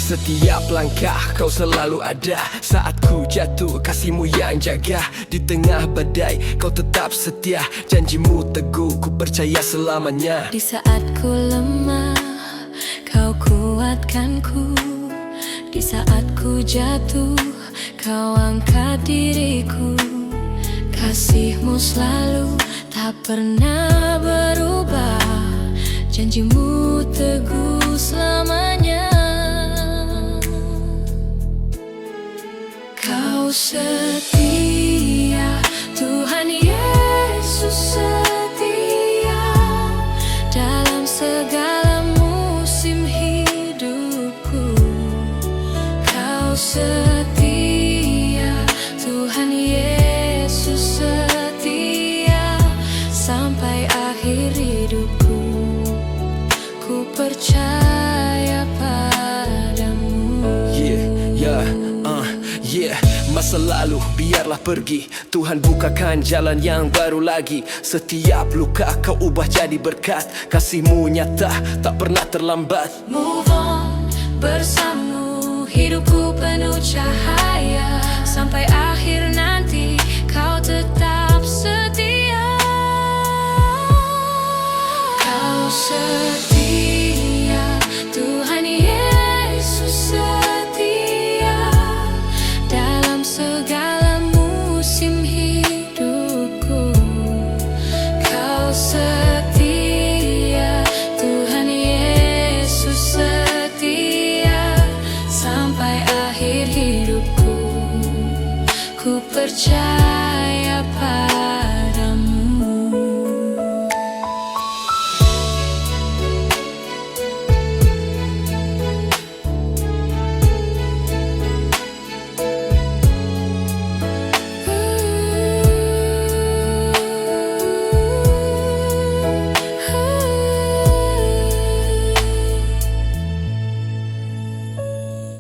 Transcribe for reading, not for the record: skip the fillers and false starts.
Setiap langkah kau selalu ada. Saat ku jatuh kasihmu yang jaga. Di tengah badai kau tetap setia. Janjimu teguh ku percaya selamanya. Di saat ku lemah kau kuatkanku. Di saat ku jatuh kau angkat diriku. Kasihmu selalu tak pernah berubah. Janjimu teguh selamanya. Kau setia, Tuhan Yesus setia. Dalam segala musim hidupku Kau setia, Tuhan Yesus setia. Sampai akhir hidupku ku percaya padamu. Masa lalu biarlah pergi, Tuhan bukakan jalan yang baru lagi. Setiap luka kau ubah jadi berkat. Kasihmu nyata tak pernah terlambat. Move on bersamamu, hidupku penuh cahaya. Sampai akhir nanti kau tetap setia. Kau setia, Tuhan Yesus setia. Dalam segala musim hidupku Kau setia, Tuhan Yesus setia. Sampai akhir hidupku ku percaya